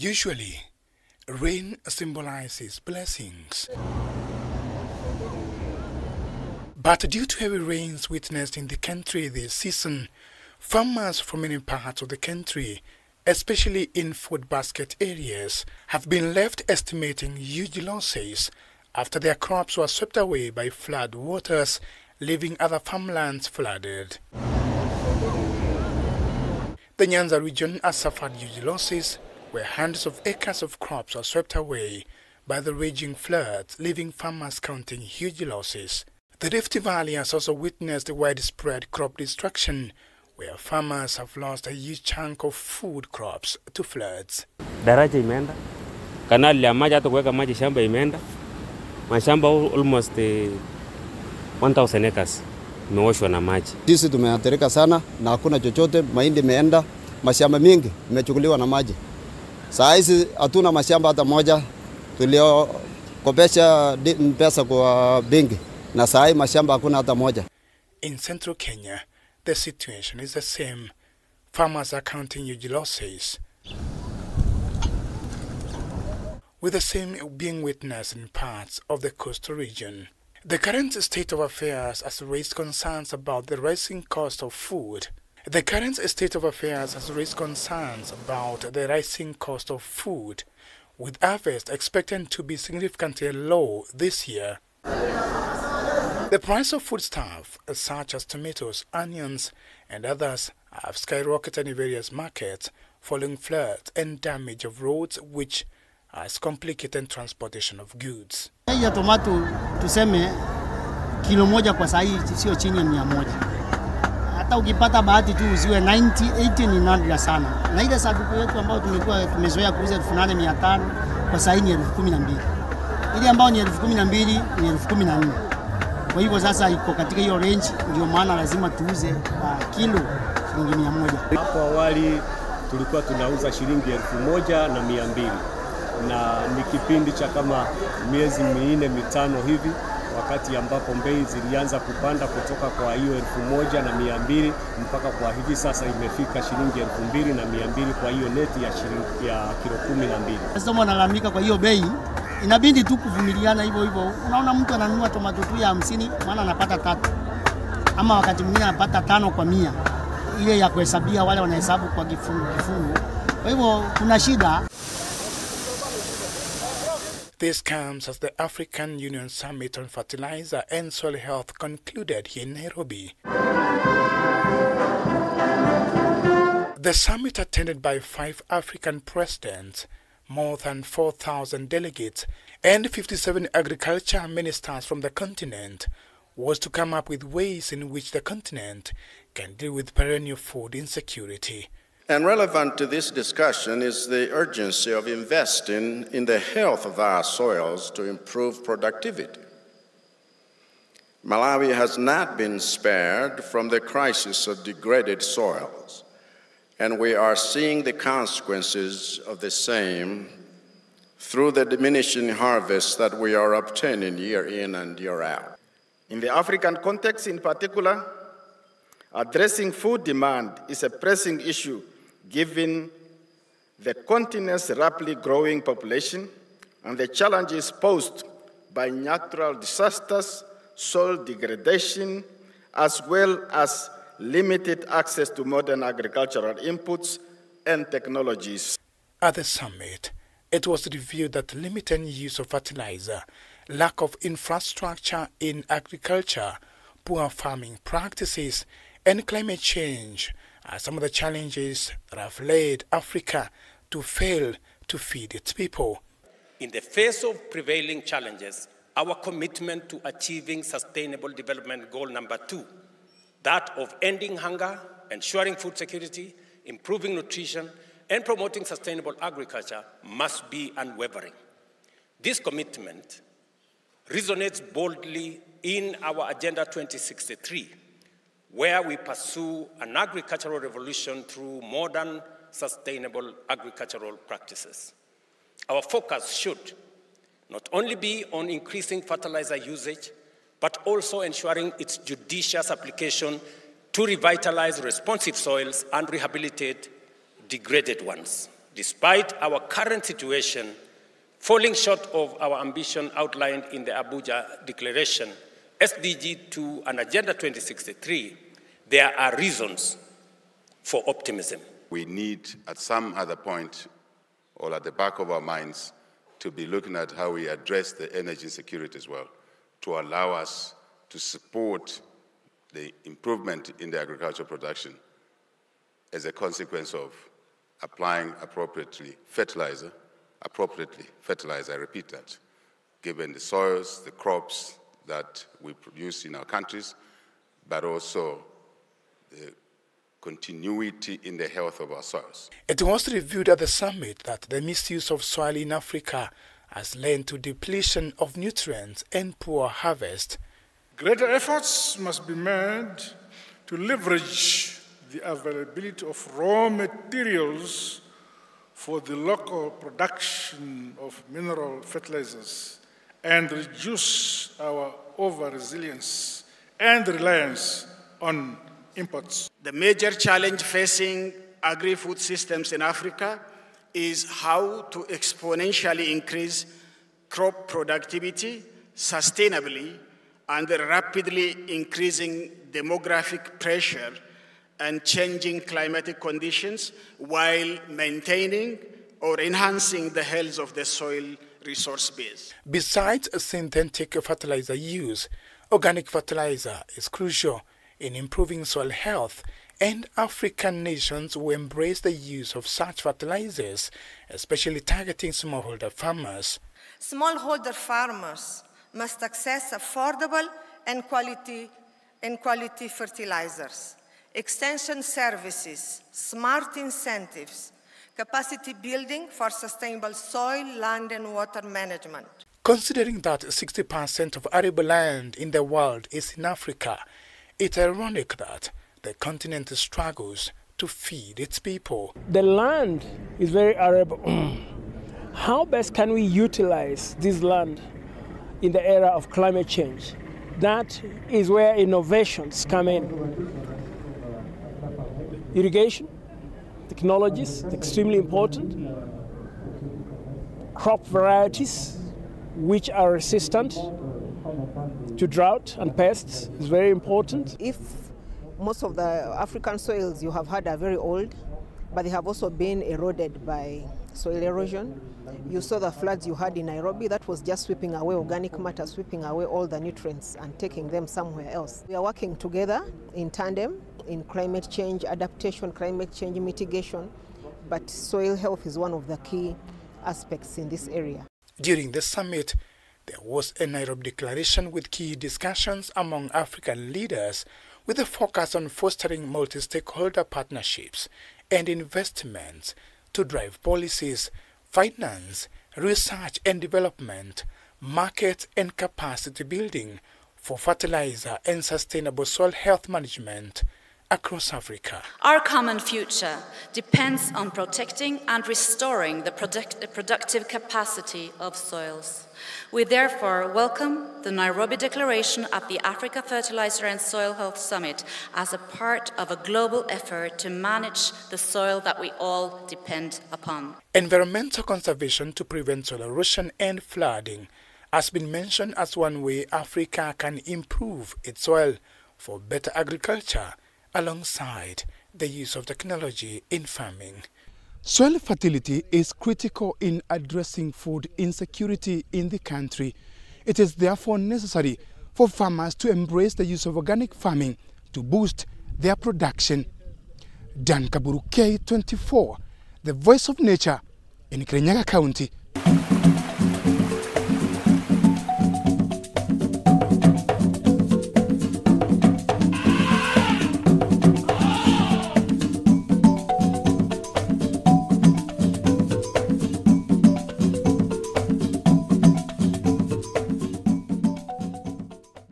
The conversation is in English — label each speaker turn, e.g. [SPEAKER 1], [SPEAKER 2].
[SPEAKER 1] Usually, rain symbolizes blessings. But due to heavy rains witnessed in the country this season, farmers from many parts of the country, especially in food basket areas, have been left estimating huge losses after their crops were swept away by flood waters, leaving other farmlands flooded. The Nyanza region has suffered huge losses, where hundreds of acres of crops were swept away by the raging floods, leaving farmers counting huge losses. The Rift Valley has also witnessed widespread crop destruction, where farmers have lost a huge chunk of food crops to floods.
[SPEAKER 2] Daraja imeenda, kanali ya maji hata kuweka maji shamba imeenda. Mashamba almost 1000 acres imeoshwa na maji.
[SPEAKER 3] Sisi tumeathirika sana na hakuna chochote, mahindi imeenda, mashamba mingi imechukuliwa na maji. Saa hizi hatuna mashamba hata moja, tuliokopesha pesa kwa benki na saa hii mashamba hakuna hata moja.
[SPEAKER 1] In central Kenya, the situation is the same. Farmers are counting huge losses, with the same being witnessed in parts of the coastal region. The current state of affairs has raised concerns about the rising cost of food. The current state of affairs has raised concerns about the rising cost of food, with harvest expected to be significantly low this year. The price of foodstuff, such as tomatoes, onions, and others, have skyrocketed in various markets following floods and damage of roads, which has complicated transportation of goods.
[SPEAKER 4] Ya tomato tuseme kilo moja kwa saa hii sio chini ya 100. Hata ukipata bahati tu uziwe 90, 80 ni nadra sana. Na ile saduku yetu ambayo tumezoea kuuza 8500 kwa saa hii ni 12000. Ile ambayo ni 12000 ni 14000. Kwa hivyo sasa iko katika hiyo range, ndio maana lazima tuuze kilo shilingi 100.
[SPEAKER 5] Hapo awali tulikuwa tunauza shilingi 1200 na ni kipindi cha kama miezi 4-5 hivi, wakati ambapo bei zilianza kupanda kutoka kwa hiyo 1200 mpaka kwa hivi sasa imefika shilingi 2200 kwa hiyo neti ya shilingi ya kilo 12.
[SPEAKER 4] Sasa wanalalamika kwa hiyo bei, inabidi tu kuvumiliana hivyo hivyo. Unaona mtu ananunua tomato tu ya 50 maana anapata 3. Ama wakati mwingine anapata 5 kwa 100. Ile ya kuhesabia wale wanahesabu kwa kifungu. Kwa hivyo kuna shida.
[SPEAKER 1] This comes as the African Union Summit on Fertiliser and Soil Health concluded here in Nairobi. The summit, attended by 5 African presidents, more than 4,000 delegates, and 57 agriculture ministers from the continent, was to come up with ways in which the continent can deal with perennial food insecurity.
[SPEAKER 6] And relevant to this discussion is the urgency of investing in the health of our soils to improve productivity. Malawi has not been spared from the crisis of degraded soils, and we are seeing the consequences of the same through the diminishing harvests that we are obtaining year in and year out.
[SPEAKER 7] In the African context in particular, addressing food demand is a pressing issue given the continent's rapidly growing population and the challenges posed by natural disasters, soil degradation, as well as limited access to modern agricultural inputs and technologies.
[SPEAKER 1] At the summit, it was revealed that limited use of fertilizer, lack of infrastructure in agriculture, poor farming practices, and climate change are some of the challenges that have led Africa to fail to feed its people.
[SPEAKER 8] In the face of prevailing challenges, our commitment to achieving Sustainable Development Goal number 2, that of ending hunger, ensuring food security, improving nutrition, and promoting sustainable agriculture, must be unwavering. This commitment resonates boldly in our Agenda 2063, where we pursue an agricultural revolution through modern, sustainable agricultural practices. Our focus should not only be on increasing fertilizer usage, but also ensuring its judicious application to revitalize responsive soils and rehabilitate degraded ones. Despite our current situation falling short of our ambition outlined in the Abuja Declaration, SDG 2 and Agenda 2063, there are reasons for optimism.
[SPEAKER 9] We need, at some other point, or at the back of our minds, to be looking at how we address the energy security as well, to allow us to support the improvement in the agricultural production as a consequence of applying appropriately fertilizer, I repeat that, given the soils, the crops that we produce in our countries, but also the continuity in the health of our soils.
[SPEAKER 1] It was reviewed at the summit that the misuse of soil in Africa has led to depletion of nutrients and poor harvest.
[SPEAKER 10] Greater efforts must be made to leverage the availability of raw materials for the local production of mineral fertilizers and reduce our over-resilience and reliance on imports.
[SPEAKER 11] The major challenge facing agri-food systems in Africa is how to exponentially increase crop productivity sustainably under rapidly increasing demographic pressure and changing climatic conditions while maintaining or enhancing the health of the soil resource base.
[SPEAKER 1] Besides synthetic fertilizer use, organic fertilizer is crucial in improving soil health, and African nations will embrace the use of such fertilizers, especially targeting smallholder farmers.
[SPEAKER 12] Smallholder farmers must access affordable and quality fertilizers, extension services, smart incentives, capacity building for sustainable soil, land and water management.
[SPEAKER 1] Considering that 60% of arable land in the world is in Africa, it's ironic that the continent struggles to feed its people.
[SPEAKER 13] The land is very arable. How best can we utilize this land in the era of climate change? That is where innovations come in. Irrigation technologies, extremely important. Crop varieties which are resistant to drought and pests is very important.
[SPEAKER 14] If most of the African soils you have had are very old, but they have also been eroded by soil erosion. You saw the floods you had in Nairobi, that was just sweeping away organic matter, sweeping away all the nutrients and taking them somewhere else. We are working together in tandem in climate change adaptation, climate change mitigation, but soil health is one of the key aspects in this area.
[SPEAKER 1] During the summit, there was a Nairobi declaration with key discussions among African leaders with a focus on fostering multi-stakeholder partnerships and investments to drive policies, finance, research and development, market and capacity building for fertilizer and sustainable soil health management across Africa.
[SPEAKER 15] Our common future depends on protecting and restoring the productive capacity of soils. We therefore welcome the Nairobi Declaration at the Africa Fertiliser and Soil Health Summit as a part of a global effort to manage the soil that we all depend upon.
[SPEAKER 1] Environmental conservation to prevent soil erosion and flooding has been mentioned as one way Africa can improve its soil for better agriculture alongside the use of technology in farming. Soil fertility is critical in addressing food insecurity in the country. It is therefore necessary for farmers to embrace the use of organic farming to boost their production. Dan Kaburu, K24, the voice of nature in Kirinyaga County.